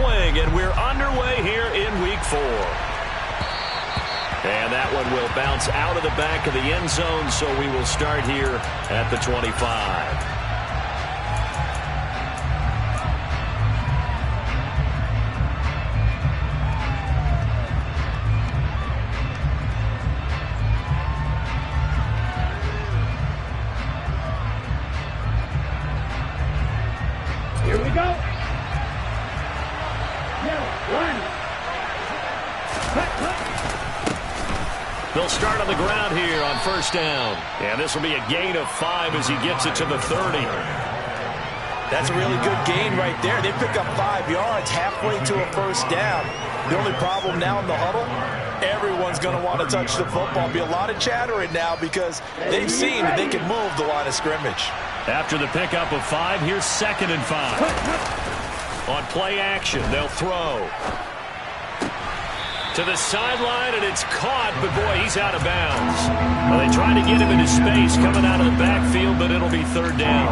swing, and we're underway here in Week 4. And that one will bounce out of the back of the end zone, so we will start here at the 25. Here we go. They'll start on the ground here on first down. And this will be a gain of 5 as he gets it to the 30. That's a really good gain right there. They pick up 5 yards halfway to a first down. The only problem now in the huddle, everyone's going to want to touch the football. Be a lot of chattering now because they've seen that they can move the line of scrimmage. After the pickup of 5, here's 2nd and 5. On play action, they'll throw. To the sideline, and it's caught, but boy, he's out of bounds. Well, they tried to get him into space coming out of the backfield, but it'll be 3rd down.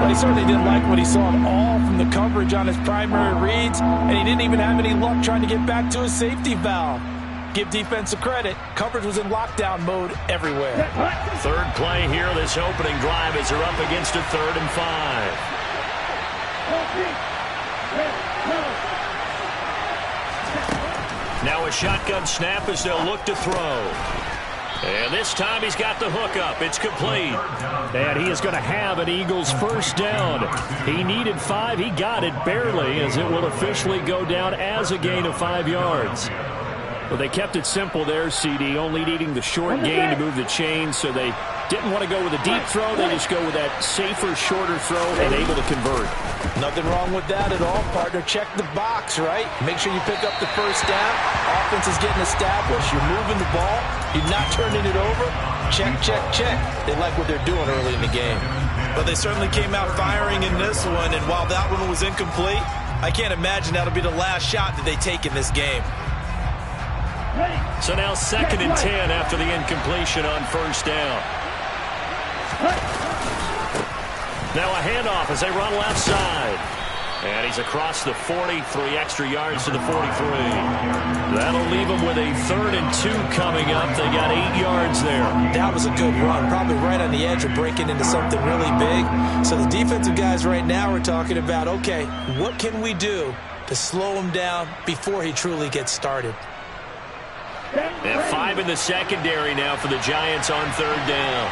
Well, he certainly didn't like what he saw at all from the coverage on his primary reads, and he didn't even have any luck trying to get back to his safety valve. Give defensive credit. Coverage was in lockdown mode everywhere. 3rd play here, this opening drive as they're up against a 3rd and 5. Now a shotgun snap as they'll look to throw. And this time he's got the hook up. It's complete. And he is going to have an Eagles first down. He needed 5. He got it barely, as it will officially go down as a gain of 5 yards. Well, they kept it simple there, CD, only needing the short gain to move the chain, so they didn't want to go with a deep throw. They just go with that safer, shorter throw and able to convert. Nothing wrong with that at all, partner. Check the box, right? Make sure you pick up the first down. Offense is getting established. You're moving the ball. You're not turning it over. Check, check, check. They like what they're doing early in the game. But they certainly came out firing in this one, and while that one was incomplete, I can't imagine that'll be the last shot that they take in this game. So now 2nd and 10 after the incompletion on first down. Now a handoff as they run left side. And he's across the 40, 3 extra yards to the 43. That'll leave him with a 3rd and 2 coming up. They got 8 yards there. That was a good run, probably right on the edge of breaking into something really big. So the defensive guys right now are talking about, okay, what can we do to slow him down before he truly gets started? And 5 in the secondary now for the Giants on 3rd down.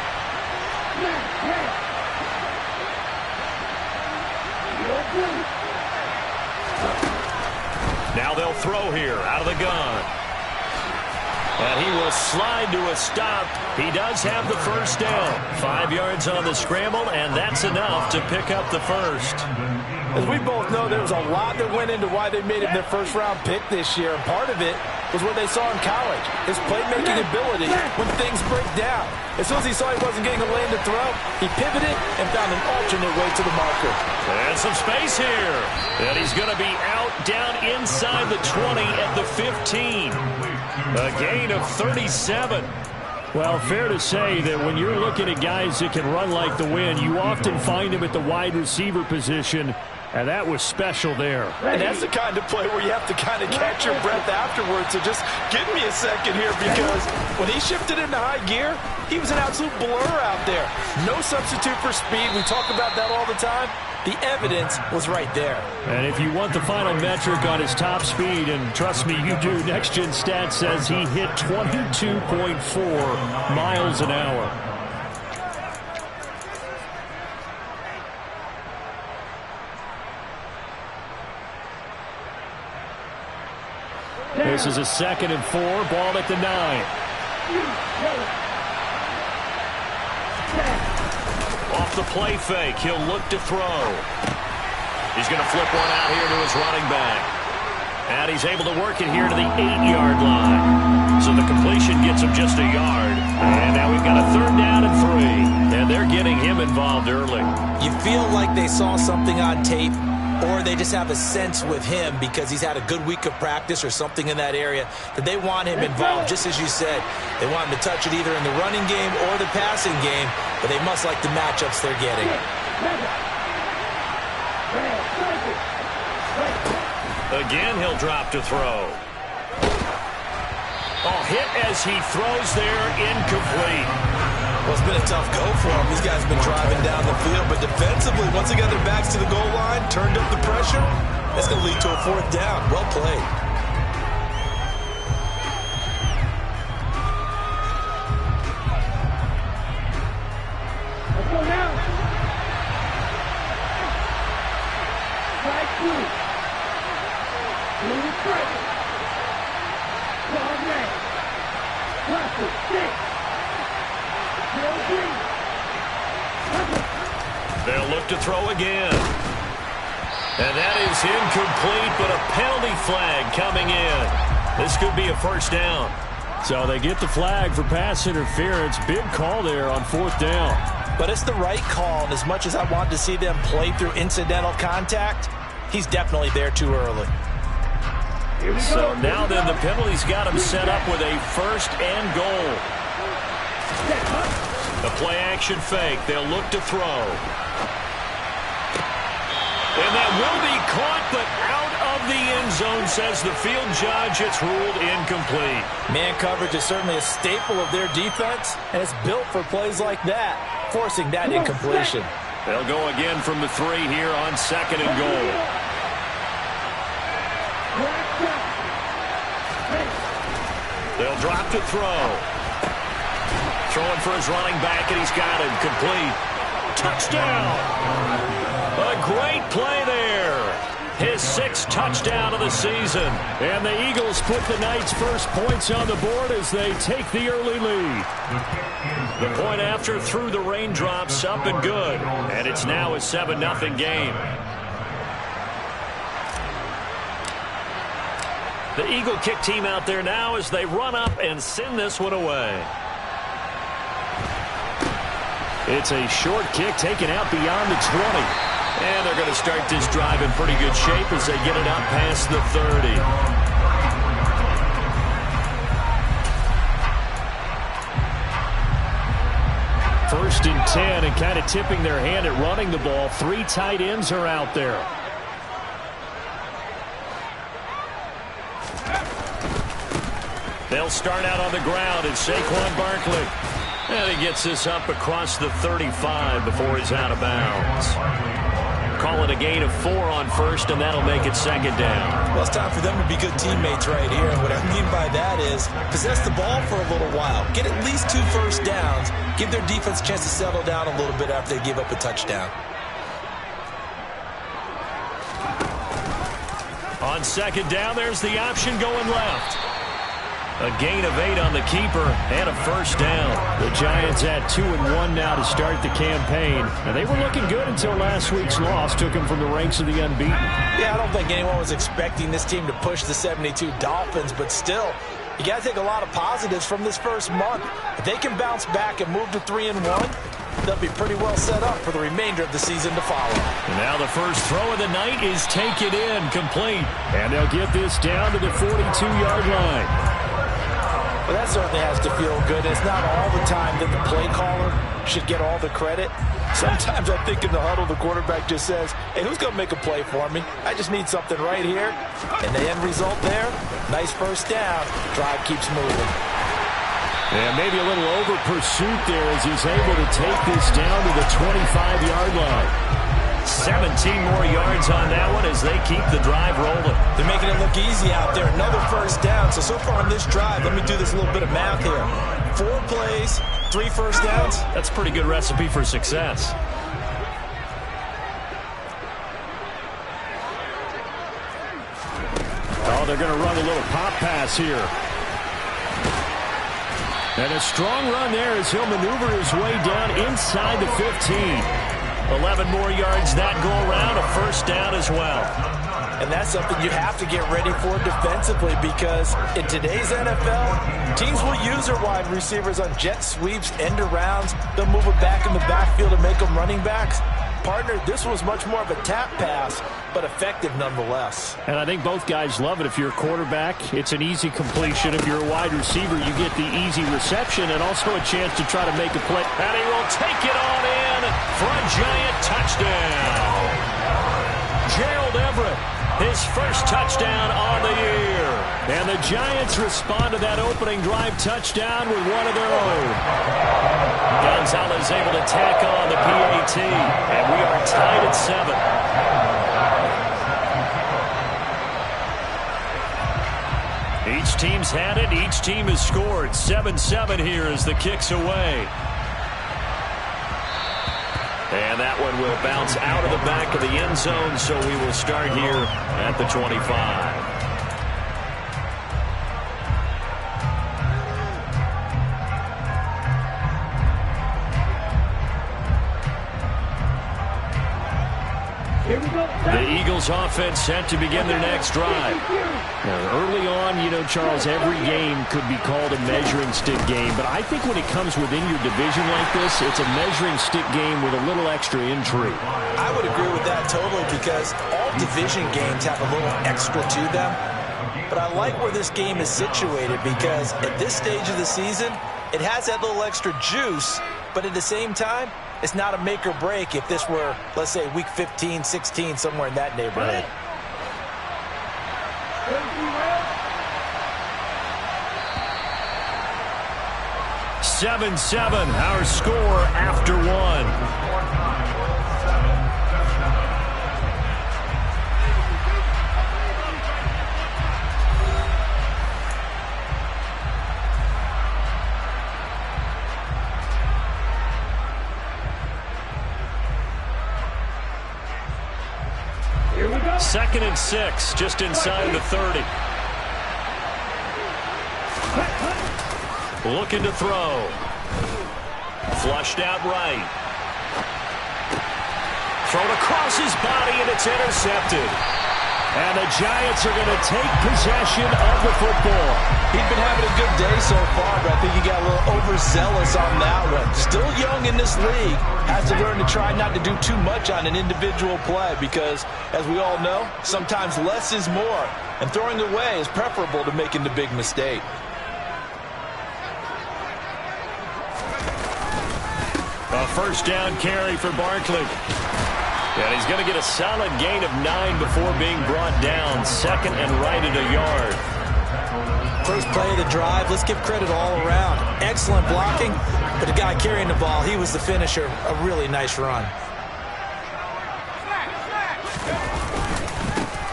Now they'll throw here out of the gun. And he will slide to a stop. He does have the first down. 5 yards on the scramble, and that's enough to pick up the first. As we both know, there was a lot that went into why they made him their first-round pick this year, and part of it was what they saw in college, his playmaking ability when things break down. As soon as he saw he wasn't getting a lane to throw, he pivoted and found an alternate way to the marker. And some space here. And he's going to be out down inside the 20 at the 15. A gain of 37. Well, fair to say that when you're looking at guys that can run like the wind, you often find them at the wide receiver position. And that was special there. And that's the kind of play where you have to kind of catch your breath afterwards. So just give me a second here, because when he shifted into high gear, he was an absolute blur out there. No substitute for speed. We talk about that all the time. The evidence was right there. And if you want the final metric on his top speed, and trust me, you do, Next Gen Stats says he hit 22.4 miles an hour. This is a 2nd and 4, ball at the 9. Off the play fake, he'll look to throw. He's going to flip one out here to his running back. And he's able to work it here to the 8-yard line. So the completion gets him just a yard. And now we've got a 3rd down and 3. And they're getting him involved early. You feel like they saw something on tape, or they just have a sense with him because he's had a good week of practice or something in that area that they want him involved, just as you said. They want him to touch it either in the running game or the passing game, but they must like the matchups they're getting. Again, he'll drop to throw. Oh, hit as he throws there, incomplete. Well, it's been a tough go for them. These guys have been driving down the field, but defensively, once they got their backs to the goal line, turned up the pressure, that's going to lead to a 4th down. Well played. Let's go now. Strike 2. Move strike. Long leg. Cluster 6. They'll look to throw again. And that is incomplete, but a penalty flag coming in. This could be a 1st down. So they get the flag for pass interference. Big call there on 4th down. But it's the right call, and as much as I want to see them play through incidental contact, he's definitely there too early. So now then, the penalty's got him set up with a 1st and goal. The play-action fake. They'll look to throw. And that will be caught, but out of the end zone, says the field judge. It's ruled incomplete. Man coverage is certainly a staple of their defense, and it's built for plays like that, forcing that incompletion. They'll go again from the 3 here on 2nd and goal. They'll drop to throw. Throwing for his running back, and he's got it. Complete. Touchdown! A great play there. His 6th touchdown of the season. And the Eagles put the night's first points on the board as they take the early lead. The point after through the raindrops, up and good. And it's now a 7-0 game. The Eagle kick team out there now as they run up and send this one away. It's a short kick taken out beyond the 20. And they're going to start this drive in pretty good shape as they get it up past the 30. First and 10, and kind of tipping their hand at running the ball. 3 tight ends are out there. They'll start out on the ground, and Saquon Barkley. And he gets this up across the 35 before he's out of bounds. Call it a gain of 4 on 1st, and that'll make it 2nd down. Well, it's time for them to be good teammates right here. And what I mean by that is possess the ball for a little while. Get at least 2 first downs. Give their defense a chance to settle down a little bit after they give up a touchdown. On 2nd down, there's the option going left. A gain of 8 on the keeper and a 1st down. The Giants at 2-1 now to start the campaign. And they were looking good until last week's loss took them from the ranks of the unbeaten. Yeah, I don't think anyone was expecting this team to push the 72 Dolphins, but still, you got to take a lot of positives from this first month. If they can bounce back and move to 3-1, they'll be pretty well set up for the remainder of the season to follow. And now the first throw of the night is taken in, complete. And they'll get this down to the 42-yard line. Well, that certainly has to feel good. It's not all the time that the play caller should get all the credit. Sometimes I think in the huddle, the quarterback just says, hey, who's going to make a play for me? I just need something right here. And the end result there, nice 1st down. Drive keeps moving. And maybe a little over pursuit there as he's able to take this down to the 25-yard line. 17 more yards on that one as they keep the drive rolling. They're making it look easy out there. Another 1st down. So far on this drive, let me do this little bit of math here. 4 plays, 3 1st downs. That's a pretty good recipe for success. Oh, they're going to run a little pop pass here. And a strong run there as he'll maneuver his way down inside the 15. 11 more yards that go around, a 1st down as well. And that's something you have to get ready for defensively because in today's NFL, teams will use their wide receivers on jet sweeps, end arounds. They'll move it back in the backfield and make them running backs. Partner, this was much more of a tap pass, but effective nonetheless. And I think both guys love it. If you're a quarterback, it's an easy completion. If you're a wide receiver, you get the easy reception and also a chance to try to make a play. And he will take it on in for a giant touchdown. Gerald Everett his first touchdown on the year. And the Giants respond to that opening drive touchdown with one of their own. Gonzalez able to tack on the PAT, and we are tied at 7. Each team's had it. Each team has scored. 7-7 here as the kick's away. And that one will bounce out of the back of the end zone, so we will start here at the 25. The Eagles offense set to begin their next drive. Now, early on, you know, Charles, every game could be called a measuring stick game, but I think when it comes within your division like this, it's a measuring stick game with a little extra intrigue. I would agree with that totally, because all division games have a little extra to them. But I like where this game is situated, because at this stage of the season, it has that little extra juice, but at the same time, it's not a make or break if this were, let's say, week 15, 16, somewhere in that neighborhood. Right. 7-7, our score after one. Second and 6, just inside the 30. Looking to throw. Flushed out right. Thrown across his body, and it's intercepted. And the Giants are going to take possession of the football. He's been having a good day so far, but I think he got a little overzealous on that one. Still young in this league. Has to learn to try not to do too much on an individual play, because, as we all know, sometimes less is more. And throwing away is preferable to making the big mistake. A first down carry for Barkley. And he's going to get a solid gain of 9 before being brought down. Second and right at a yard. First play of the drive. Let's give credit all around. Excellent blocking, but the guy carrying the ball, he was the finisher. A really nice run.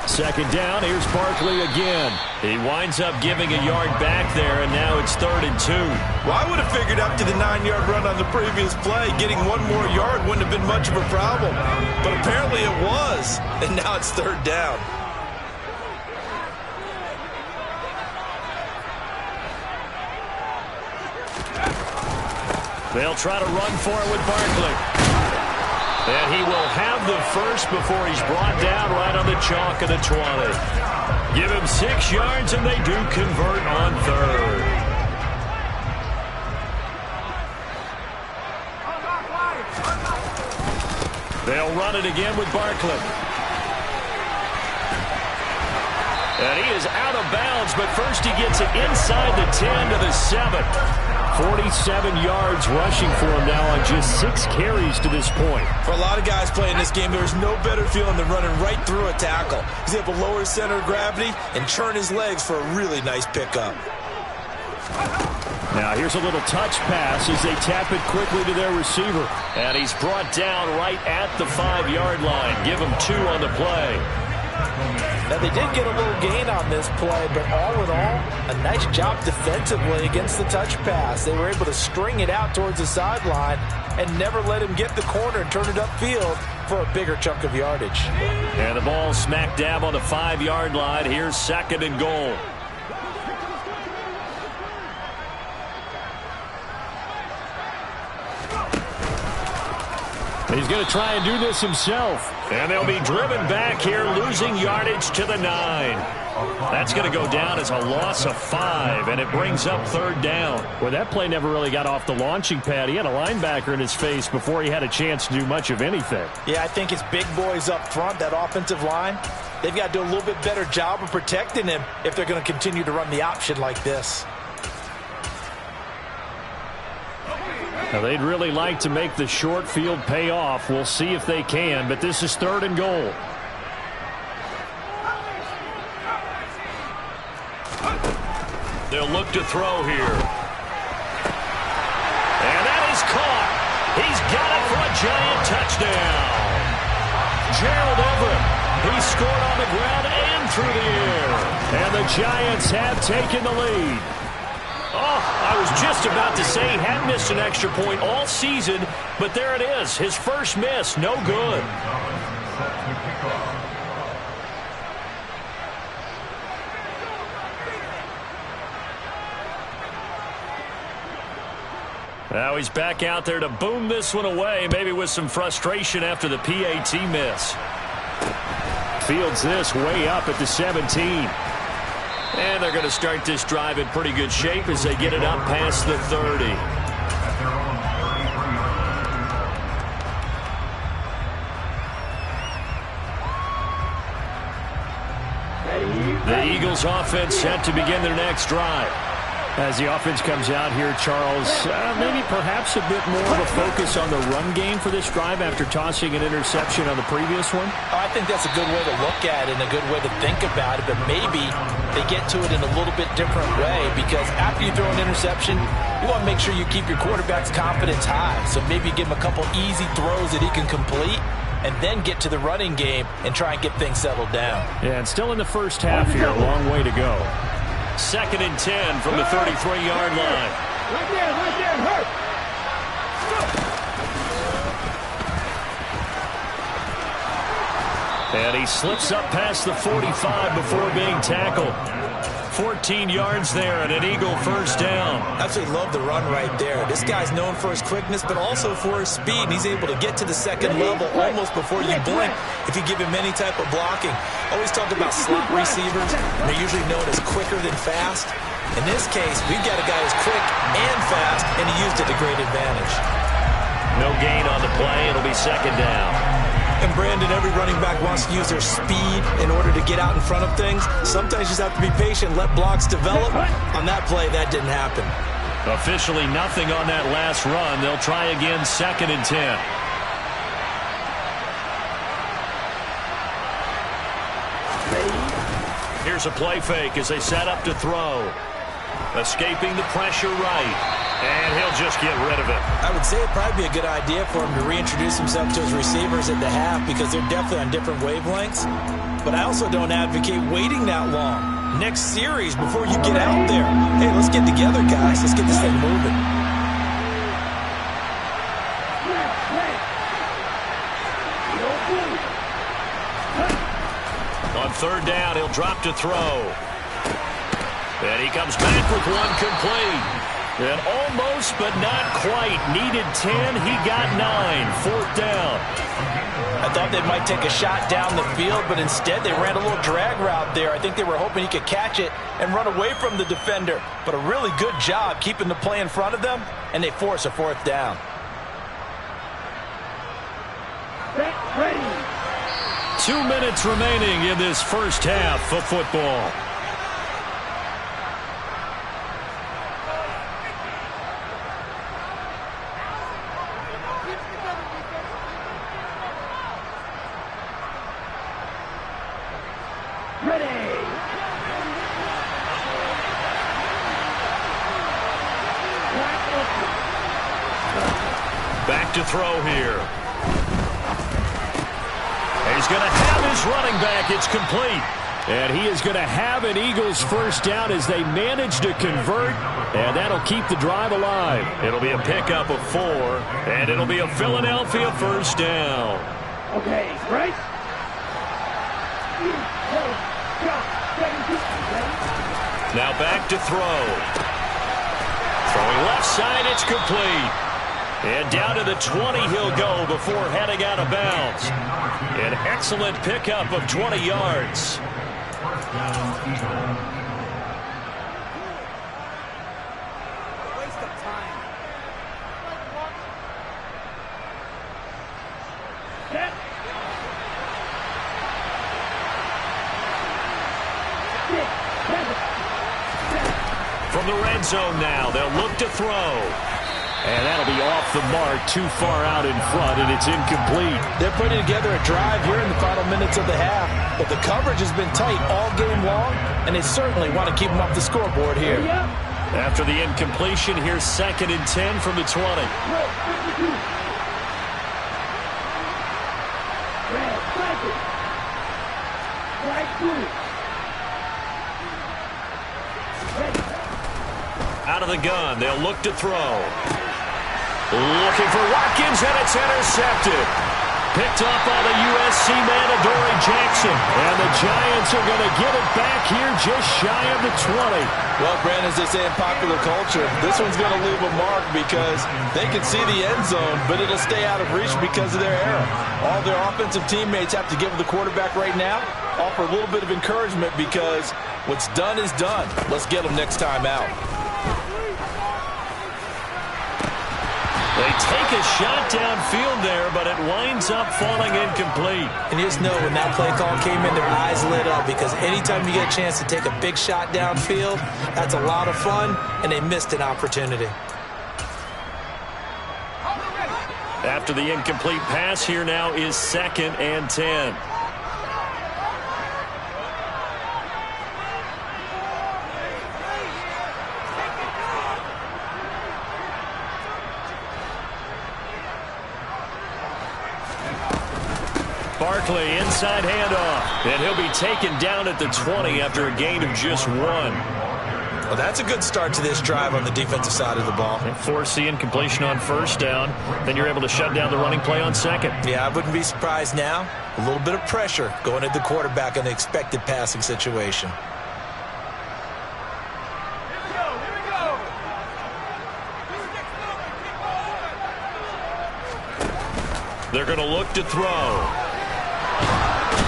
Second down, here's Barkley again. He winds up giving a yard back there, and now it's 3rd and 2. Well, I would have figured after the 9-yard run on the previous play, getting one more yard wouldn't have been much of a problem. But apparently it was, and now it's 3rd down. They'll try to run for it with Barkley. And he will have the first before he's brought down right on the chalk of the 20. Give him 6 yards, and they do convert on 3rd. They'll run it again with Barkley. And he is out of bounds, but first he gets it inside the 10 to the 7. 47 yards rushing for him now on just 6 carries to this point. For a lot of guys playing this game, there's no better feeling than running right through a tackle. He's able to lower his center of gravity and turn his legs for a really nice pickup. Now here's a little touch pass as they tap it quickly to their receiver. And he's brought down right at the 5-yard line. Give him 2 on the play. Now, they did get a little gain on this play, but all in all, a nice job defensively against the touch pass. They were able to string it out towards the sideline and never let him get the corner and turn it upfield for a bigger chunk of yardage. And the ball smack dab on the 5-yard line. Here's 2nd and goal. He's going to try and do this himself. And they'll be driven back here, losing yardage to the 9. That's going to go down as a loss of 5, and it brings up 3rd down. Well, that play never really got off the launching pad. He had a linebacker in his face before he had a chance to do much of anything. Yeah, I think it's big boys up front, that offensive line. They've got to do a little bit better job of protecting him if they're going to continue to run the option like this. Now, they'd really like to make the short field pay off. We'll see if they can, but this is 3rd and goal. They'll look to throw here. And that is caught. He's got it for a giant touchdown. Gerald Everett, he scored on the ground and through the air. And the Giants have taken the lead. Oh, I was just about to say he hadn't missed an extra point all season, but there it is. His first miss, no good. Now he's back out there to boom this one away, maybe with some frustration after the PAT miss. Fields this way up at the 17. And they're going to start this drive in pretty good shape as they get it up past the 30. The Eagles offense set to begin their next drive. As the offense comes out here, Charles, maybe perhaps a bit more of a focus on the run game for this drive after tossing an interception on the previous one? I think that's a good way to look at it and a good way to think about it, but maybe they get to it in a little bit different way because after you throw an interception, you want to make sure you keep your quarterback's confidence high. So maybe you give him a couple easy throws that he can complete and then get to the running game and try and get things settled down. Yeah, and still in the first half here, a long way to go. 2nd and 10 from the 33-yard line. Right there, hurt. And he slips up past the 45 before being tackled. 14 yards there and an Eagle first down. Absolutely love the run right there. This guy's known for his quickness, but also for his speed. And he's able to get to the second level almost before you blink if you give him any type of blocking. Always talk about slot receivers. They're usually known as quicker than fast. In this case, we've got a guy who's quick and fast, and he used it to great advantage. No gain on the play. It'll be 2nd down. And Brandon, every running back wants to use their speed in order to get out in front of things. Sometimes you just have to be patient, let blocks develop. On that play, that didn't happen. Officially nothing on that last run. They'll try again 2nd and 10. Here's a play fake as they set up to throw. Escaping the pressure right. And he'll just get rid of it. I would say it'd probably be a good idea for him to reintroduce himself to his receivers at the half because they're definitely on different wavelengths. But I also don't advocate waiting that long. Next series before you get out there. Hey, let's get together, guys. Let's get this thing moving. On 3rd down, he'll drop to throw. And he comes back with one complete. And almost, but not quite. Needed 10. He got 9. 4th down. I thought they might take a shot down the field, but instead they ran a little drag route there. I think they were hoping he could catch it and run away from the defender. But a really good job keeping the play in front of them, and they force a 4th down. Ready. 2 minutes remaining in this first half of football. Back to throw here. He's going to have his running back. It's complete. And he is going to have an Eagles first down as they manage to convert. And that'll keep the drive alive. It'll be a pickup of 4. And it'll be a Philadelphia first down. Okay, right? Now back to throw. Throwing left side, it's complete. And down to the 20 he'll go before heading out of bounds. An excellent pickup of 20 yards. From the red zone now, they'll look to throw. And that'll be off the mark, too far out in front, and it's incomplete. They're putting together a drive here in the final minutes of the half. But the coverage has been tight all game long, and they certainly want to keep them off the scoreboard here. After the incompletion, here's 2nd and 10 from the 20. Out of the gun, they'll look to throw. Looking for Watkins, and it's intercepted. Picked up by the USC man, Adoree Jackson. And the Giants are going to get it back here just shy of the 20. Well, Brandon, as they say in popular culture, this one's going to leave a mark because they can see the end zone, but it'll stay out of reach because of their error. All their offensive teammates have to give the quarterback right now, offer a little bit of encouragement because what's done is done. Let's get them next time out. They take a shot downfield there, but it winds up falling incomplete. And you just know when that play call came in, their eyes lit up because anytime you get a chance to take a big shot downfield, that's a lot of fun, and they missed an opportunity. After the incomplete pass, here now is 2nd and 10. Barkley, inside handoff, and he'll be taken down at the 20 after a gain of just 1. Well, that's a good start to this drive on the defensive side of the ball. They force the incompletion on 1st down, then you're able to shut down the running play on 2nd. Yeah, I wouldn't be surprised now. A little bit of pressure going at the quarterback in the expected passing situation. They're going to look to throw.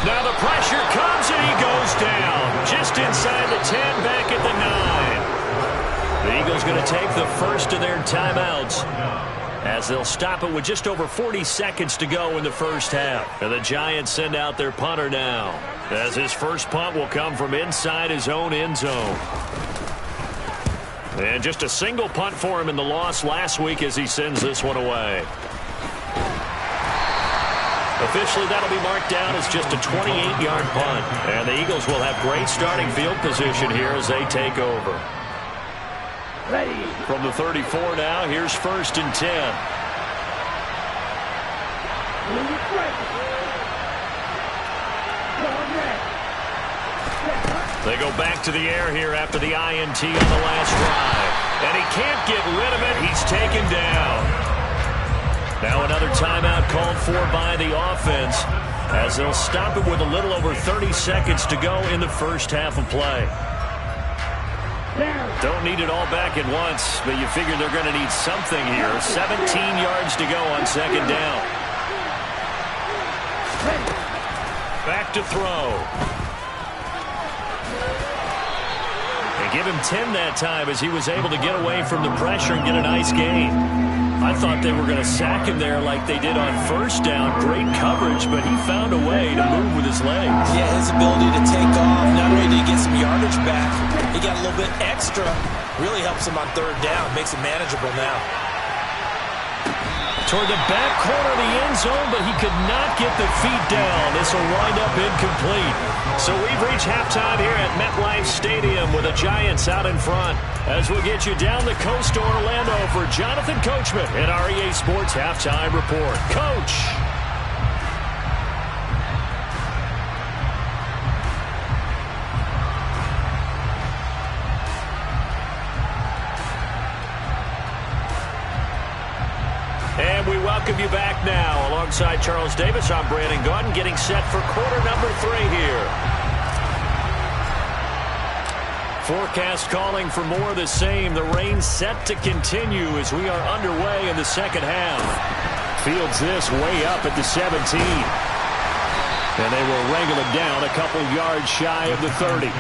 Now the pressure comes and he goes down. Just inside the 10, back at the 9. The Eagles going to take the first of their timeouts as they'll stop it with just over 40 seconds to go in the first half. And the Giants send out their punter now, as his first punt will come from inside his own end zone. And just a single punt for him in the loss last week as he sends this one away. Officially, that'll be marked down as just a 28-yard punt. And the Eagles will have great starting field position here as they take over. Ready. From the 34 now, here's 1st and 10. They go back to the air here after the INT on the last drive. And he can't get rid of it. He's taken down. Now another timeout called for by the offense as they'll stop it with a little over 30 seconds to go in the first half of play. Don't need it all back at once, but you figure they're going to need something here. 17 yards to go on 2nd down. Back to throw. And give him 10 that time as he was able to get away from the pressure and get a nice gain. I thought they were going to sack him there like they did on 1st down. Great coverage, but he found a way to move with his legs. Yeah, his ability to take off, not only did he get some yardage back, he got a little bit extra. Really helps him on 3rd down, makes it manageable now. Toward the back corner of the end zone, but he could not get the feet down. This will wind up incomplete. So we've reached halftime here at MetLife Stadium with the Giants out in front. As we'll get you down the coast to Orlando for Jonathan Coachman in our EA Sports Halftime Report. Coach. And we welcome you back now. Alongside Charles Davis, I'm Brandon Gaudin, getting set for quarter number 3 here. Forecast calling for more of the same. The rain set to continue as we are underway in the second half. Fields this way up at the 17. And they will wrangle it down a couple yards shy of the 30.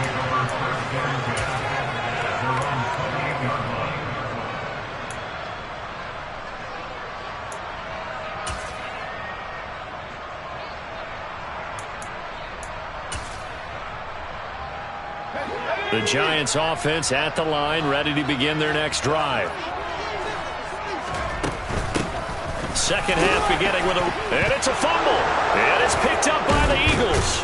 The Giants offense at the line, ready to begin their next drive. Second half beginning with and it's a fumble. And it's picked up by the Eagles.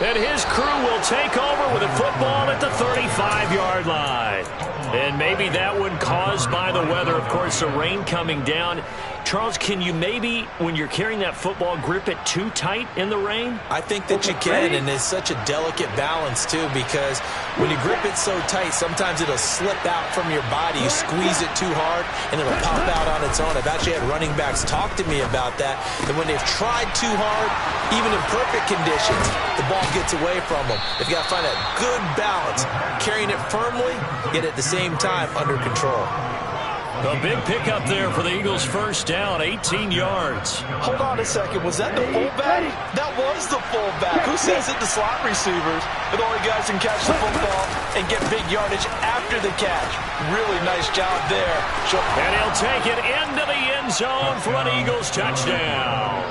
And his crew will take over with a football at the 35-yard line. And maybe that one caused by the weather. Of course, the rain coming down. Charles, can you maybe, when you're carrying that football, grip it too tight in the rain? I think that you can, and it's such a delicate balance, too, because when you grip it so tight, sometimes it'll slip out from your body. You squeeze it too hard, and it'll pop out on its own. I've actually had running backs talk to me about that, and when they've tried too hard, even in perfect conditions, the ball gets away from them. They've got to find that good balance, carrying it firmly, yet at the same time under control. A big pickup there for the Eagles' first down, 18 yards. Hold on a second. Was that the fullback? That was the fullback. Who says it? The slot receivers. The only guys can catch the football and get big yardage after the catch. Really nice job there. And he'll take it into the end zone for an Eagles touchdown.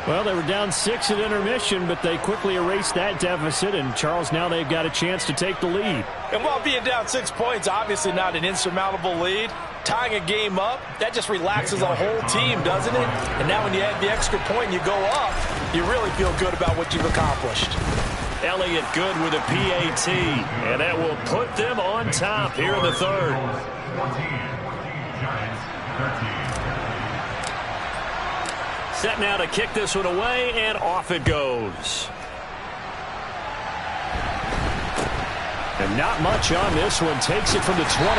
Well, they were down 6 at intermission, but they quickly erased that deficit, and Charles, now they've got a chance to take the lead. And while being down 6 points, obviously not an insurmountable lead, tying a game up, that just relaxes a whole team, doesn't it? And now when you add the extra point and you go up, you really feel good about what you've accomplished. Elliott good with a PAT, and that will put them on top here in the third. 14, Giants 13. Set now to kick this one away, and off it goes. And not much on this one. Takes it from the 21.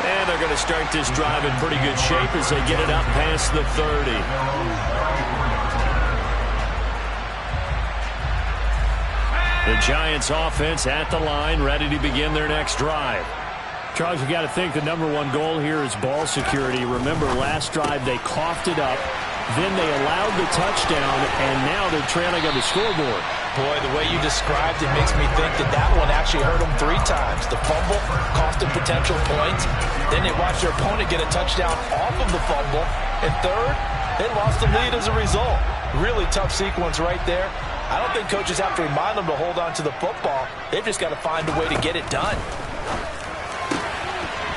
And they're going to start this drive in pretty good shape as they get it up past the 30. The Giants offense at the line, ready to begin their next drive. Charles, you got to think the #1 goal here is ball security. Remember, last drive they coughed it up. Then they allowed the touchdown, and now they're trailing on the scoreboard. Boy, the way you described it makes me think that that one actually hurt them 3 times. The fumble cost them potential points. Then they watched their opponent get a touchdown off of the fumble. And third, they lost the lead as a result. Really tough sequence right there. I don't think coaches have to remind them to hold on to the football. They've just got to find a way to get it done.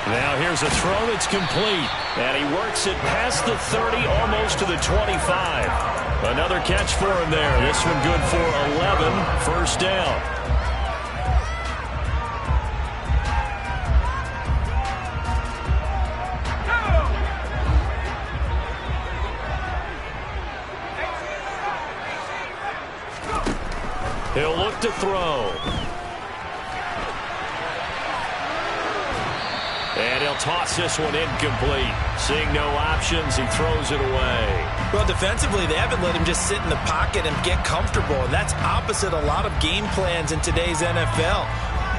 Now here's a throw that's complete. And he works it past the 30, almost to the 25. Another catch for him there. This one good for 11, first down. He'll look to throw. And he'll toss this one incomplete. Seeing no options, he throws it away. Well, defensively, they haven't let him just sit in the pocket and get comfortable. And that's opposite a lot of game plans in today's NFL.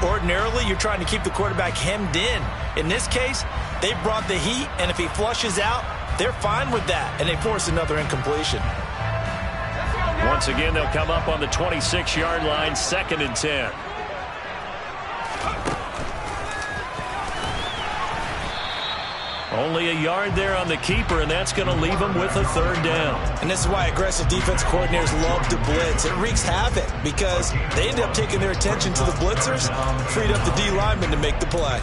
Ordinarily, you're trying to keep the quarterback hemmed in. In this case, they brought the heat, and if he flushes out, they're fine with that. And they force another incompletion. Once again, they'll come up on the 26-yard line, 2nd and 10. Only a yard there on the keeper, and that's going to leave them with a 3rd down. And this is why aggressive defense coordinators love to blitz. It wreaks havoc because they end up taking their attention to the blitzers, freed up the D lineman to make the play.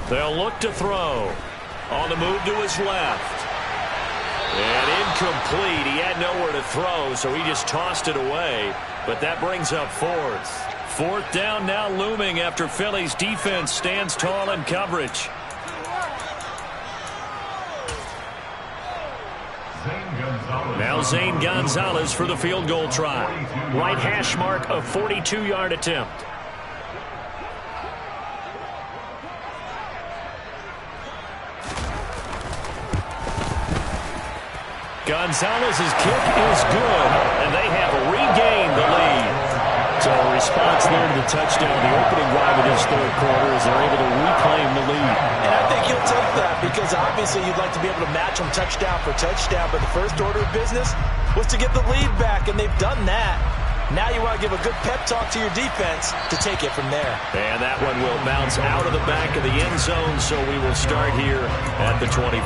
They'll look to throw. On the move to his left. And incomplete. He had nowhere to throw, so he just tossed it away. But that brings up 4th. 4th down now looming after Philly's defense stands tall in coverage. Now Zane Gonzalez for the field goal try. Right hash mark, a 42-yard attempt. Gonzalez's kick is good, and they have regained the lead. So a response there to the touchdown, the opening drive of this 3rd quarter, as they're able to reclaim the lead. And I think he'll take that because obviously you'd like to be able to match them touchdown for touchdown, but the first order of business was to get the lead back, and they've done that. Now you want to give a good pep talk to your defense to take it from there. And that one will bounce out of the back of the end zone, so we will start here at the 25.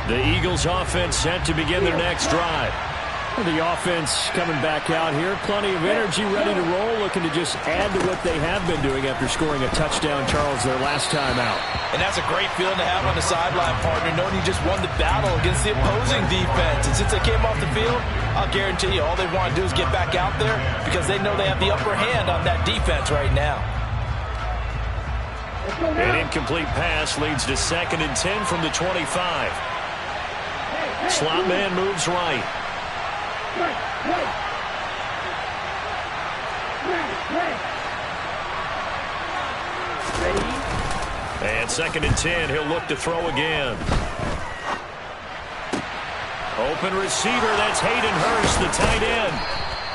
The Eagles offense set to begin their next drive. The offense coming back out here. Plenty of energy, ready to roll, looking to just add to what they have been doing after scoring a touchdown, Charles, their last time out. And that's a great feeling to have on the sideline, partner, knowing you just won the battle against the opposing defense. And since they came off the field, I'll guarantee you all they want to do is get back out there because they know they have the upper hand on that defense right now. An incomplete pass leads to 2nd and 10 from the 25. Slot man moves right. And 2nd and 10, he'll look to throw again. Open receiver, that's Hayden Hurst, the tight end.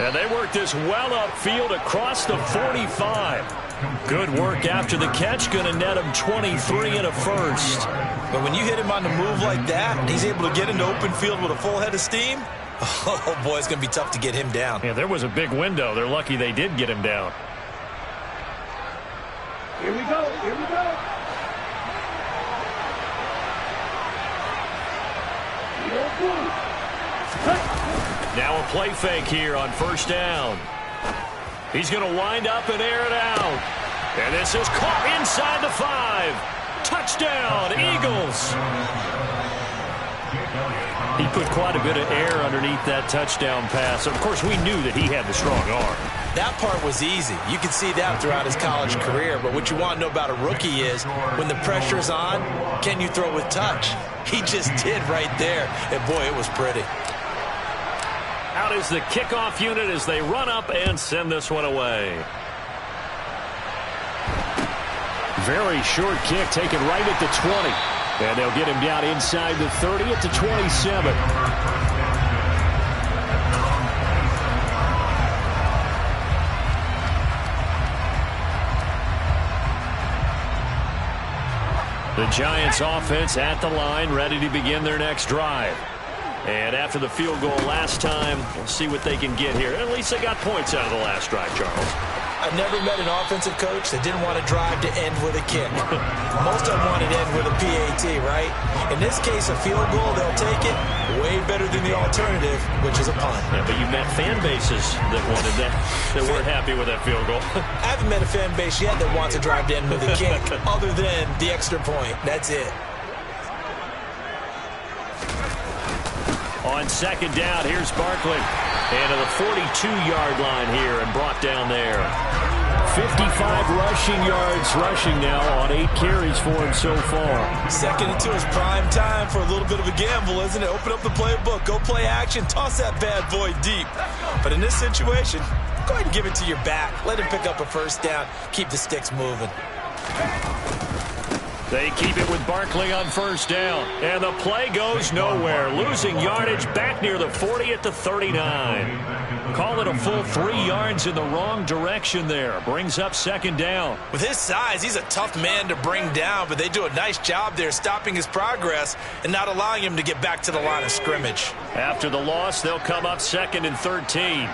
And they work this well upfield across the 45. Good work after the catch, going to net him 23 and a first. But when you hit him on the move like that, and he's able to get into open field with a full head of steam, oh, boy, it's going to be tough to get him down. Yeah, there was a big window. They're lucky they did get him down. Here we go. Here we go. Now a play fake here on 1st down. He's going to wind up and air it out. And this is caught inside the 5. Touchdown, Eagles. He put quite a bit of air underneath that touchdown pass. Of course, we knew that he had the strong arm. That part was easy. You can see that throughout his college career. But what you want to know about a rookie is when the pressure's on, can you throw with touch? He just did right there. And, boy, it was pretty. Out is the kickoff unit as they run up and send this one away. Very short kick taken right at the 20. And they'll get him down inside the 30 at the 27. The Giants offense at the line, ready to begin their next drive. And after the field goal last time, we'll see what they can get here. At least they got points out of the last drive, Charles. I've never met an offensive coach that didn't want to drive to end with a kick. Most of them wanted to end with a PAT, right? In this case, a field goal, they'll take it. Way better than the alternative, which is a punt. Yeah, but you met fan bases that wanted that, that weren't happy with that field goal. I haven't met a fan base yet that wants to drive to end with a kick, other than the extra point. That's it. On 2nd down, here's Barkley. And to the 42-yard line here and brought down there. 55 rushing yards rushing now on 8 carries for him so far. 2nd and 2 is prime time for a little bit of a gamble, isn't it? Open up the playbook, go play action, toss that bad boy deep. But in this situation, go ahead and give it to your back. Let him pick up a 1st down. Keep the sticks moving. They keep it with Barkley on 1st down. And the play goes nowhere. Losing yardage back near the 40 at the 39. Call it a full 3 yards in the wrong direction there. Brings up 2nd down. With his size, he's a tough man to bring down, but they do a nice job there stopping his progress and not allowing him to get back to the line of scrimmage. After the loss, they'll come up 2nd and 13.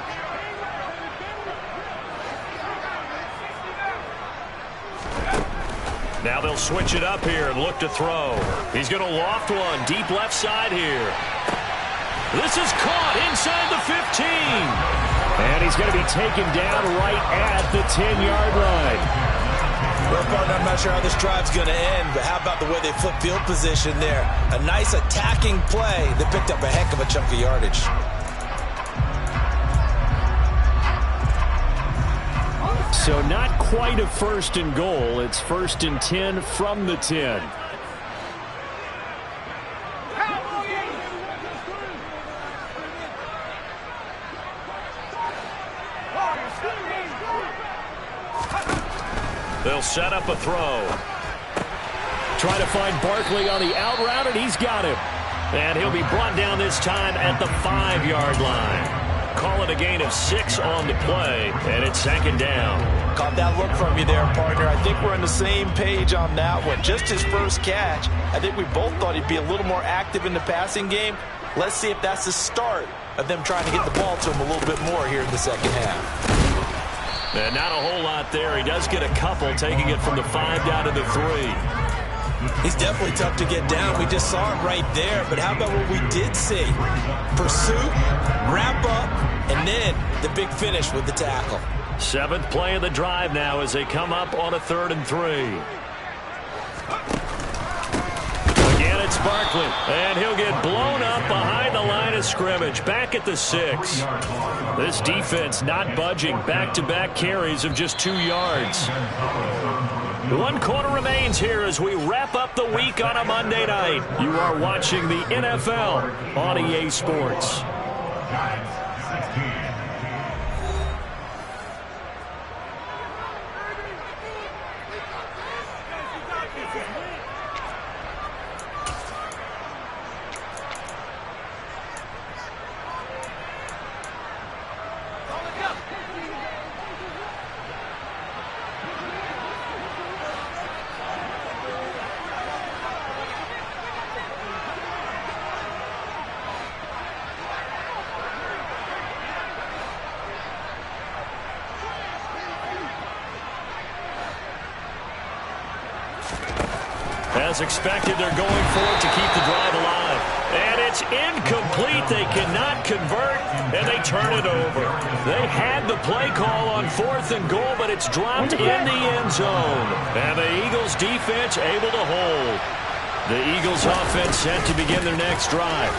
Now they'll switch it up here and look to throw. He's going to loft one deep left side here. This is caught inside the 15. And he's going to be taken down right at the 10-yard line. Well, partner, I'm not sure how this drive's going to end, but how about the way they flip field position there? A nice attacking play that picked up a heck of a chunk of yardage. So not quite a 1st and goal. It's 1st and 10 from the 10. They'll set up a throw. Trying to find Barkley on the out route, and he's got him. And he'll be brought down this time at the 5-yard line. Call it a gain of 6 on the play, and it's 2nd down. Caught that look from you there, partner. I think we're on the same page on that one. Just his first catch. I think we both thought he'd be a little more active in the passing game. Let's see if that's the start of them trying to get the ball to him a little bit more here in the 2nd half. And not a whole lot there. He does get a couple, taking it from the 5 down to the 3. He's definitely tough to get down. We just saw it right there. But how about what we did see? Pursuit, wrap up, and then the big finish with the tackle. 7th play of the drive now as they come up on a 3rd and 3. Again, it's Barkley, and he'll get blown up behind the line of scrimmage, back at the 6. This defense not budging, back-to-back carries of just 2 yards. 1 quarter remains here as we wrap up the week on a Monday night. You are watching the NFL on EA Sports. As expected, they're going for it to keep the drive alive. And it's incomplete. They cannot convert, and they turn it over. They had the play call on 4th and goal, but it's dropped in the end zone. And the Eagles defense able to hold. The Eagles offense set to begin their next drive.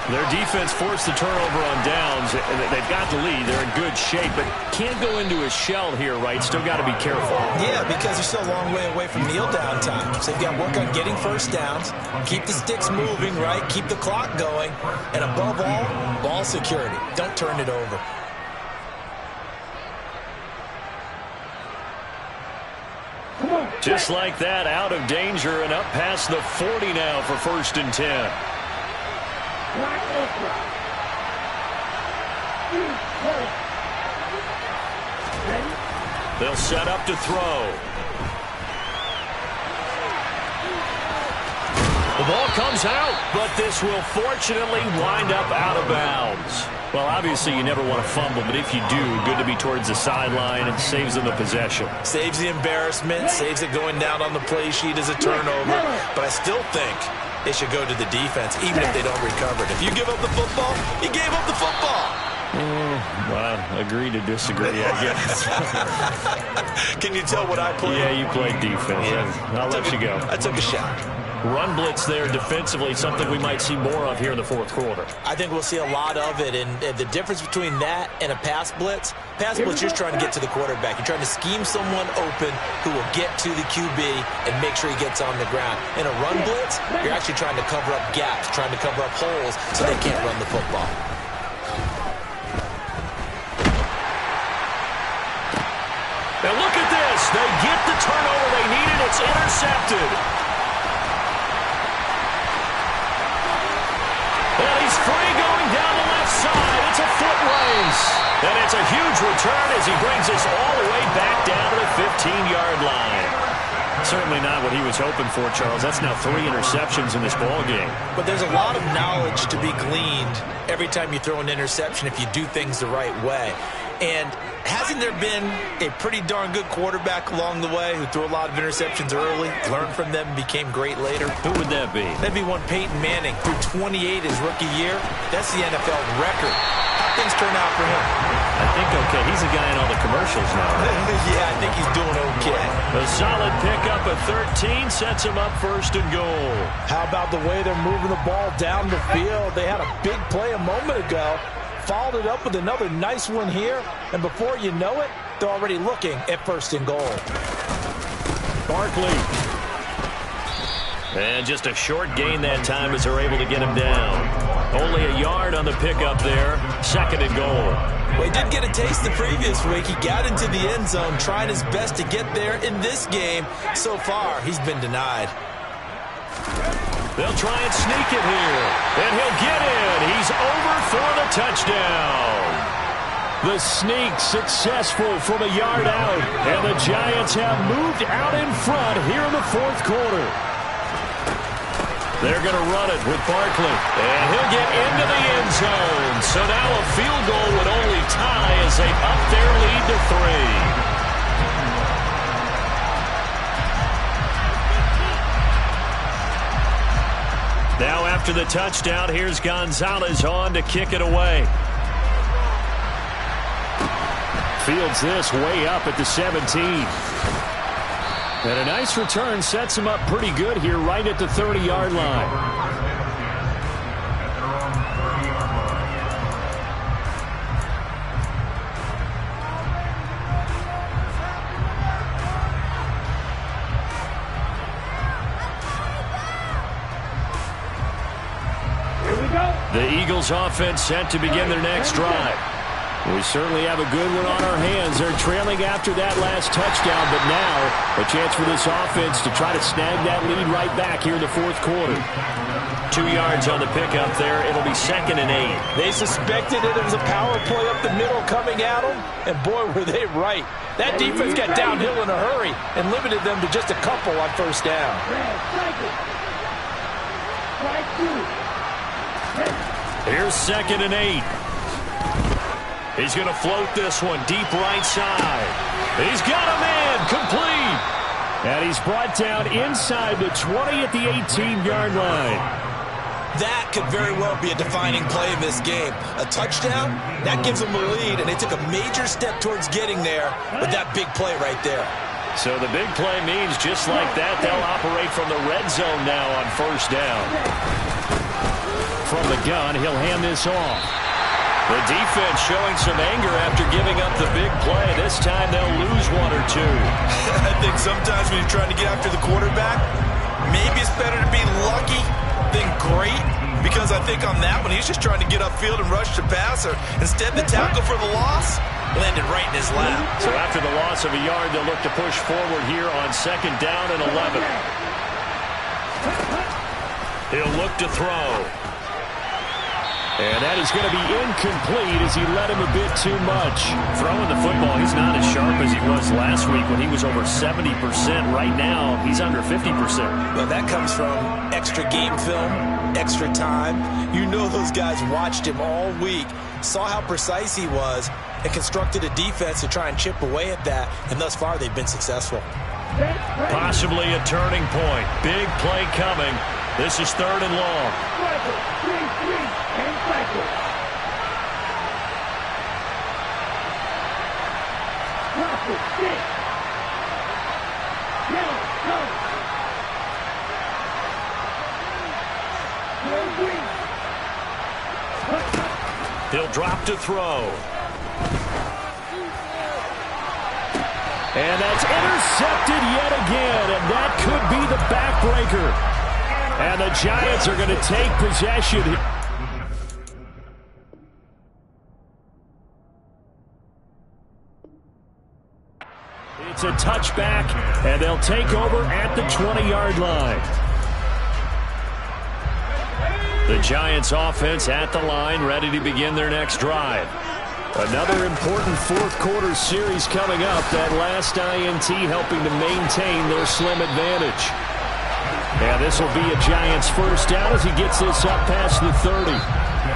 Their defense forced the turnover on downs. They've got the lead. They're in good shape, but can't go into a shell here, right? Still got to be careful. Yeah, because they're still a long way away from kneel down time. So they've got to work on getting first downs, keep the sticks moving, right? Keep the clock going. And above all, ball security. Don't turn it over. Just like that, out of danger and up past the 40 now for 1st and 10. They'll set up to throw. The ball comes out, but this will fortunately wind up out of bounds. Well, obviously you never want to fumble, but if you do, good to be towards the sideline and saves them the possession. Saves the embarrassment, saves it going down on the play sheet as a turnover, but I still think they should go to the defense, even if they don't recover it. If you give up the football, you gave up the football. Well, agree to disagree, I guess. Can you tell what I played? Yeah, you played defense. Yeah. I'll let you go. I took a shot. Run blitz there defensively, something we might see more of here in the 4th quarter. I think we'll see a lot of it, and the difference between that and a pass blitz, you're just trying to get to the quarterback. You're trying to scheme someone open who will get to the QB and make sure he gets on the ground. In a run blitz, you're actually trying to cover up gaps, trying to cover up holes so they can't run the football. Now look at this. They get the turnover they needed. It's intercepted. And he's free going down the left side. It's a foot race. And it's a huge return as he brings us all the way back down to the 15-yard line. Certainly not what he was hoping for, Charles. That's now 3 interceptions in this ballgame. But there's a lot of knowledge to be gleaned every time you throw an interception if you do things the right way. And hasn't there been a pretty darn good quarterback along the way who threw a lot of interceptions early, learned from them, became great later? Who would that be? That'd be one Peyton Manning, threw 28 his rookie year. That's the NFL record. How things turn out for him? I think okay. He's a guy in all the commercials now. Yeah, I think he's doing okay. A solid pickup at 13 sets him up 1st and goal. How about the way they're moving the ball down the field? They had a big play a moment ago. Followed it up with another nice one here, and before you know it, they're already looking at 1st and goal. Barkley. And just a short gain that time as they're able to get him down. Only a yard on the pickup there. 2nd and goal. Well, he did get a taste the previous week. He got into the end zone, trying his best to get there in this game. So far, he's been denied. They'll try and sneak it here. And he'll get in. He's over for the touchdown. The sneak successful from a yard out. And the Giants have moved out in front here in the 4th quarter. They're going to run it with Barkley. And he'll get into the end zone. So now a field goal would only tie as they up their lead to 3. Now after the touchdown, here's Gonzalez on to kick it away. Fields this way up at the 17. And a nice return sets him up pretty good here right at the 30-yard line. The Eagles offense set to begin their next drive. We certainly have a good one on our hands. They're trailing after that last touchdown, but now a chance for this offense to try to snag that lead right back here in the fourth quarter. 2 yards on the pickup there. It'll be 2nd and 8. They suspected it was a power play up the middle coming at them, and boy, were they right. That defense got downhill in a hurry and limited them to just a couple on first down. Here's 2nd and 8. He's going to float this one deep right side. He's got a man complete. And he's brought down inside the 20 at the 18-yard line. That could very well be a defining play in this game. A touchdown, that gives them a lead, and they took a major step towards getting there with that big play right there. So the big play means just like that, they'll operate from the red zone now on first down. From the gun, he'll hand this off. The defense showing some anger after giving up the big play. This time they'll lose 1 or 2. I think sometimes when you're trying to get after the quarterback, maybe it's better to be lucky than great, because I think on that one, he's just trying to get upfield and rush the passer. Instead, the tackle for the loss landed right in his lap. So after the loss of a yard, they'll look to push forward here on 2nd down and 11. He'll look to throw. And that is going to be incomplete as he led him a bit too much. Throwing the football, he's not as sharp as he was last week when he was over 70%. Right now, he's under 50%. Well, that comes from extra game film, extra time. You know those guys watched him all week, saw how precise he was, and constructed a defense to try and chip away at that, and thus far they've been successful. Possibly a turning point. Big play coming. This is 3rd and long. He'll drop to throw. And that's intercepted yet again, and that could be the backbreaker. And the Giants are going to take possession. It's a touchback, and they'll take over at the 20-yard line. The Giants offense at the line, ready to begin their next drive. Another important fourth quarter series coming up. That last INT helping to maintain their slim advantage. And this will be a Giants first down as he gets this up past the 30.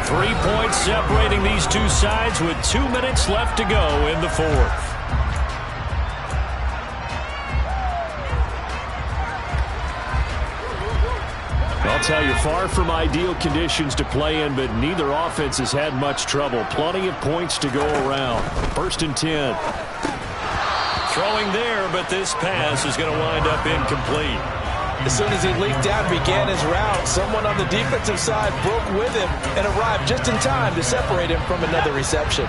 3 points separating these two sides with 2 minutes left to go in the fourth. I'll tell you, far from ideal conditions to play in, but neither offense has had much trouble. Plenty of points to go around. 1st and 10. Throwing there, but this pass is going to wind up incomplete. As soon as he leaked out and began his route, someone on the defensive side broke with him and arrived just in time to separate him from another reception.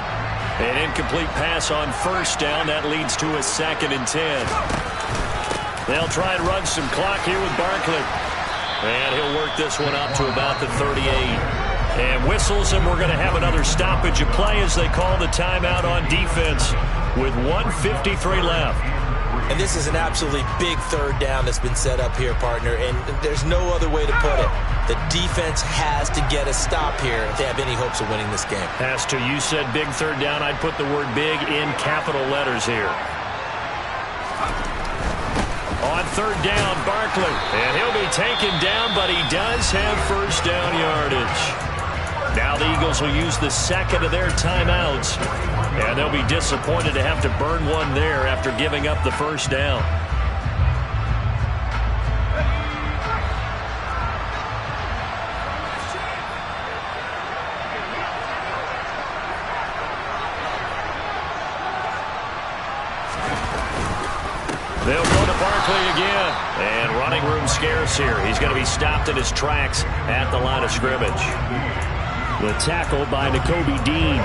An incomplete pass on first down. That leads to a 2nd and 10. They'll try and run some clock here with Barkley. And he'll work this one up to about the 38. And whistles, and we're going to have another stoppage of play as they call the timeout on defense with 1:53 left. And this is an absolutely big 3rd down that's been set up here, partner, and there's no other way to put it. The defense has to get a stop here if they have any hopes of winning this game. Has to. You said big 3rd down. I'd put the word big in capital letters here. On 3rd down, Barkley. And he'll be taken down, but he does have first down yardage. Now the Eagles will use the 2nd of their timeouts. And they'll be disappointed to have to burn one there after giving up the first down. Barkley again. And running room scarce here. He's going to be stopped in his tracks at the line of scrimmage. The tackle by Nakobe Dean.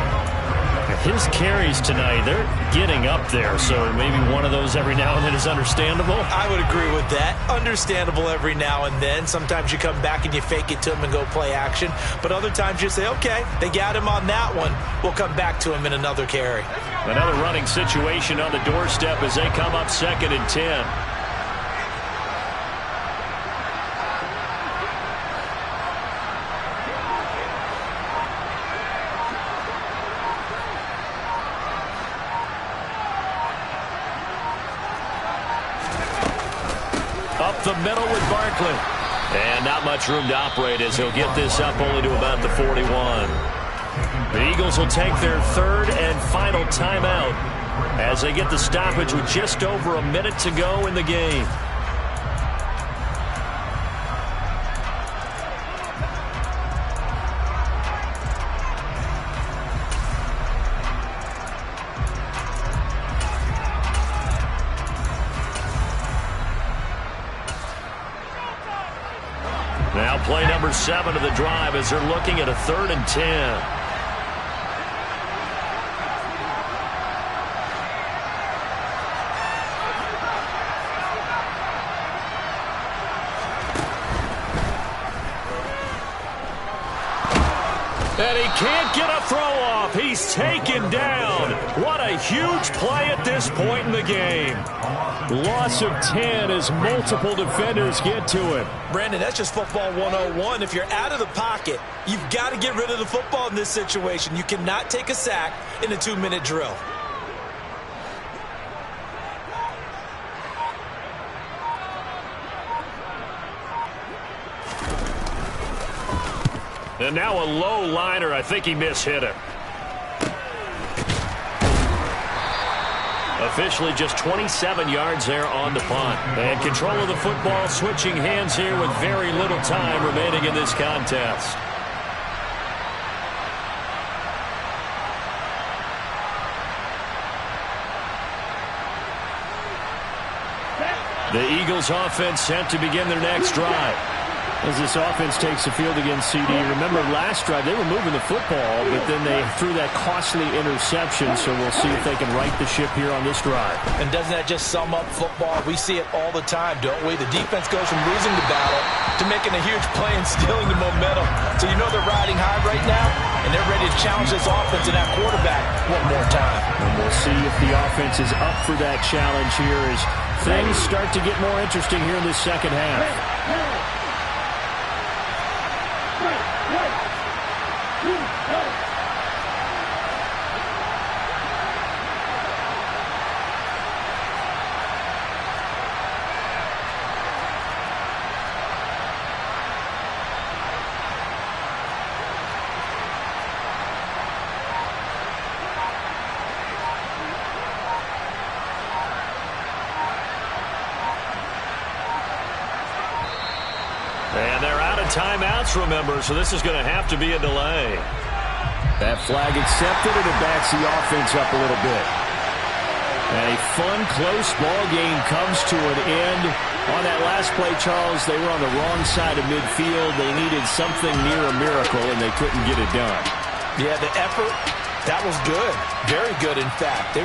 His carries tonight, they're getting up there, so maybe one of those every now and then is understandable. I would agree with that. Understandable every now and then. Sometimes you come back and you fake it to him and go play action. But other times you say, okay, they got him on that one. We'll come back to him in another carry. Another running situation on the doorstep as they come up 2nd and 10. Up the middle with Barkley. And not much room to operate as he'll get this up only to about the 41. The Eagles will take their 3rd and final timeout as they get the stoppage with just over a minute to go in the game. Now play number 7 of the drive as they're looking at a 3rd and 10. And he can't get a throw off. He's taken down. What a huge play at this point in the game. Loss of 10 as multiple defenders get to him. Brandon, that's just football 101. If you're out of the pocket, you've got to get rid of the football in this situation. You cannot take a sack in a 2-minute drill. And now a low liner. I think he mishit it. Officially just 27 yards there on the punt. And control of the football switching hands here with very little time remaining in this contest. The Eagles offense set to begin their next drive. As this offense takes the field against CD, remember last drive they were moving the football, but then they threw that costly interception, so we'll see if they can right the ship here on this drive. And doesn't that just sum up football? We see it all the time, don't we? The defense goes from losing the battle to making a huge play and stealing the momentum. So you know they're riding high right now, and they're ready to challenge this offense and that quarterback one more time. And we'll see if the offense is up for that challenge here as things start to get more interesting here in the second half. And they're out of timeouts, remember, so this is going to have to be a delay. That flag accepted, and it backs the offense up a little bit. And a fun, close ball game comes to an end. On that last play, Charles, they were on the wrong side of midfield. They needed something near a miracle, and they couldn't get it done. Yeah, the effort, that was good. Very good, in fact.